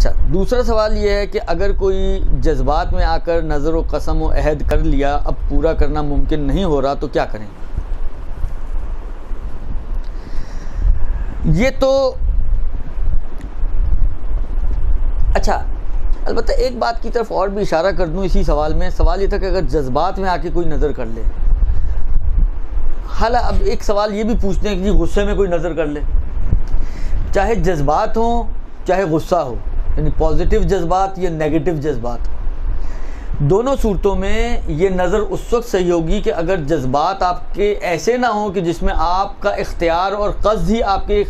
اچھا، دوسرا سوال یہ ہے کہ اگر کوئی جذبات میں آ کر نظر و قسم و عہد کر لیا، اب پورا کرنا ممکن نہیں ہو رہا، تو کیا کریں؟ یہ تو اچھا، البتہ ایک بات کی طرف اور بھی اشارہ کر دوں اسی سوال میں. سوال یہ تھا کہ اگر جذبات میں آ کے کوئی نظر کر لے، حالانکہ اب ایک سوال یہ بھی پوچھتے ہیں کہ جی غصے میں کوئی نظر کر لے، چاہے جذبات ہوں چاہے غصہ ہو، یعنی پازیٹیو جذبات یا نیگیٹو جذبات، دونوں صورتوں میں یہ نظر اس وقت صحیح ہوگی کہ اگر جذبات آپ کے ایسے نہ ہوں کہ جس میں آپ کا اختیار اور قصد ہی آپ کے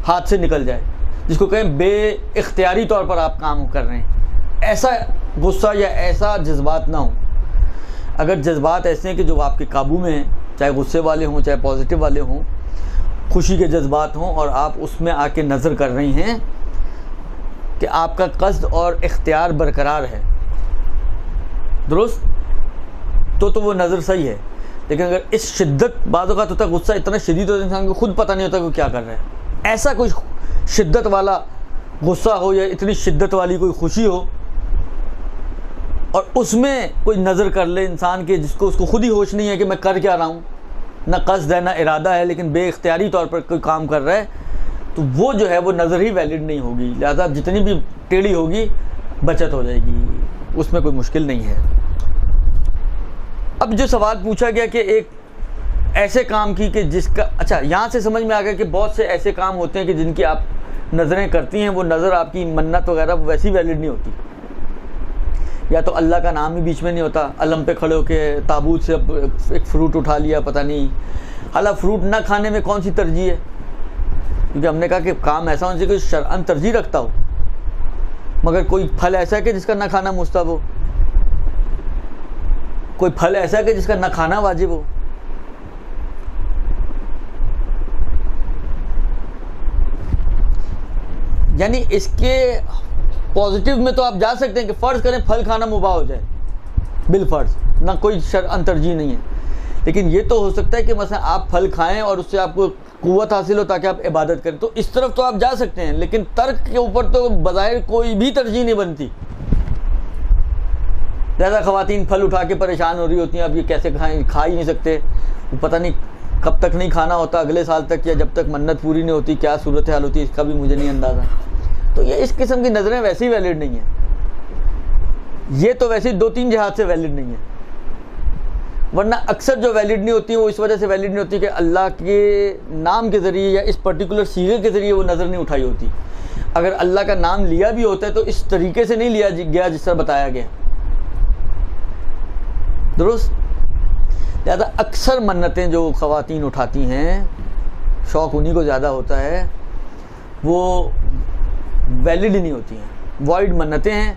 ہاتھ سے نکل جائے، جس کو کہیں بے اختیاری طور پر آپ کام کر رہے ہیں، ایسا غصہ یا ایسا جذبات نہ ہوں. اگر جذبات ایسے ہیں کہ جو آپ کے قابو میں ہیں، چاہے غصے والے ہوں چاہے پازیٹیو والے ہوں، خوشی کے جذبات ہوں، اور آپ اس میں آ کے نظر کر رہی ہیں کہ آپ کا قصد اور اختیار برقرار ہے، درست، تو وہ نظر صحیح ہے. لیکن اگر اس شدت، بعض اوقات ہوتا ہے غصہ اتنا شدید ہوتا ہے انسان کو خود پتہ نہیں ہوتا کہ وہ کیا کر رہا ہے، ایسا کوئی شدت والا غصہ ہو یا اتنی شدت والی کوئی خوشی ہو اور اس میں کوئی نظر کر لے انسان کے جس کو اس کو خود ہی ہوش نہیں ہے کہ میں کر کیا رہا ہوں، نہ قصد ہے نہ ارادہ ہے، لیکن بے اختیاری طور پر کوئی کام کر رہا ہے، تو وہ جو ہے وہ نظر ہی ویلڈ نہیں ہوگی. لہذا جتنی بھی ٹیڑھی ہوگی بچت ہو جائے گی، اس میں کوئی مشکل نہیں ہے. اب جو سوال پوچھا گیا کہ ایک ایسے کام کی کہ جس کا، اچھا یہاں سے سمجھ میں آ گیا کہ بہت سے ایسے کام ہوتے ہیں کہ جن کی آپ نظریں کرتی ہیں، وہ نظر آپ کی منت وغیرہ ویسی ویلڈ نہیں ہوتی. یا تو اللہ کا نام ہی بیچ میں نہیں ہوتا، علم پہ کھڑے ہو کے تابوت سے ایک فروٹ اٹھا لیا، پتہ نہیں، حالانکہ فروٹ نہ کھانے میں کون سی ترجیح ہے، کیونکہ ہم نے کہا کہ کام ایسا ہونا چاہیے کہ شرعاً ترجیح رکھتا ہو، مگر کوئی پھل ایسا ہے کہ جس کا نہ کھانا مستحب ہو، کوئی پھل ایسا ہے کہ جس کا نہ کھانا واجب ہو. یعنی اس کے پازیٹیو میں تو آپ جا سکتے ہیں کہ فرض کریں پھل کھانا مباح ہو جائے بالفرض، نہ کوئی شرعاً ترجیح نہیں ہے، لیکن یہ تو ہو سکتا ہے کہ مثلا آپ پھل کھائیں اور اس سے آپ کو قوت حاصل ہو تاکہ آپ عبادت کریں، تو اس طرف تو آپ جا سکتے ہیں، لیکن ترک کے اوپر تو بظاہر کوئی بھی ترجیح نہیں بنتی. زیادہ خواتین پھل اٹھا کے پریشان ہو رہی ہوتی ہیں، اب یہ کیسے کھائیں، کھا ہی نہیں سکتے، پتہ نہیں کب تک نہیں کھانا ہوتا، اگلے سال تک یا جب تک منت پوری نہیں ہوتی، کیا صورتحال ہوتی ہے اس کا بھی مجھے نہیں اندازہ. تو یہ اس قسم کی نظریں ویسے ہی ویلڈ نہیں ہیں، یہ تو ویسے 2-3 جہات سے ویلڈ نہیں ہیں. ورنہ اکثر جو ویلڈ نہیں ہوتی ہیں وہ اس وجہ سے ویلڈ نہیں ہوتی کہ اللہ کے نام کے ذریعے یا اس پرٹیکولر صیغے کے ذریعے وہ نظر نہیں اٹھائی ہوتی. اگر اللہ کا نام لیا بھی ہوتا ہے تو اس طریقے سے نہیں لیا گیا جس طرح بتایا گیا، درست. لہذا اکثر منتیں جو خواتین اٹھاتی ہیں، شوق انہی کو زیادہ ہوتا ہے، وہ ویلڈ ہی نہیں ہوتی ہیں، وائڈ منتیں ہیں.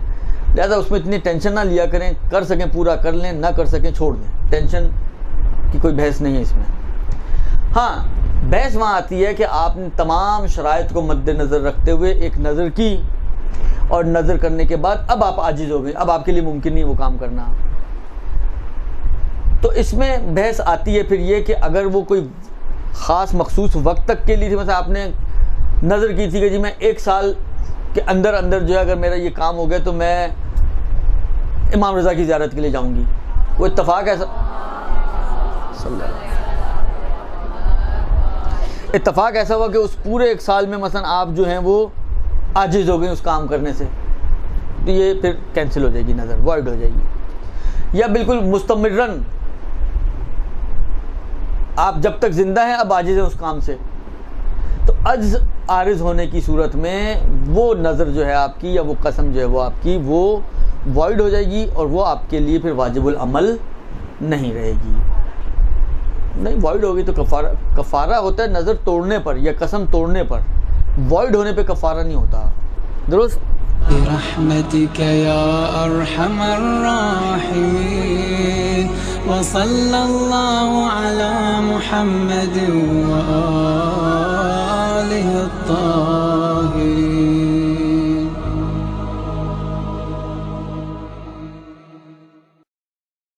لہذا اس میں اتنی ٹینشن نہ لیا کریں، کر سکیں پورا کر لیں، نہ کر سکیں چھوڑ دیں، ٹینشن کی کوئی بحث نہیں ہے اس میں. ہاں، بحث وہاں آتی ہے کہ آپ نے تمام شرائط کو مد نظر رکھتے ہوئے ایک نظر کی، اور نظر کرنے کے بعد اب آپ عاجز ہو گئے، اب آپ کے لیے ممکن نہیں وہ کام کرنا. تو اس میں بحث آتی ہے پھر یہ کہ اگر وہ کوئی خاص مخصوص وقت تک کے لیے تھی، مثلا آپ نے نظر کی تھی کہ جی میں 1 سال کے اندر جو ہے اگر میرا یہ کام ہو گیا تو میں امام رضا کی زیارت کے لیے جاؤں گی، وہ اتفاق ایسا اتفاق ایسا ہوا کہ اس پورے 1 سال میں مثلا آپ جو ہیں وہ عاجز ہو گئے اس کام کرنے سے، تو یہ پھر کینسل ہو جائے گی، نظر وائڈ ہو جائے گی. یا بالکل مستمرن آپ جب تک زندہ ہیں اب عاجز ہیں اس کام سے، تو عجز عارض ہونے کی صورت میں وہ نظر جو ہے آپ کی یا وہ قسم جو ہے وہ آپ کی وہ وائڈ ہو جائے گی، اور وہ آپ کے لیے پھر واجب العمل نہیں رہے گی. نہیں، وائڈ ہوگی تو کفارہ ہوتا ہے نظر توڑنے پر یا قسم توڑنے پر، وائڈ ہونے پہ کفارہ نہیں ہوتا، درست. برحمتك يا أرحم الراحمين وصلى الله على محمد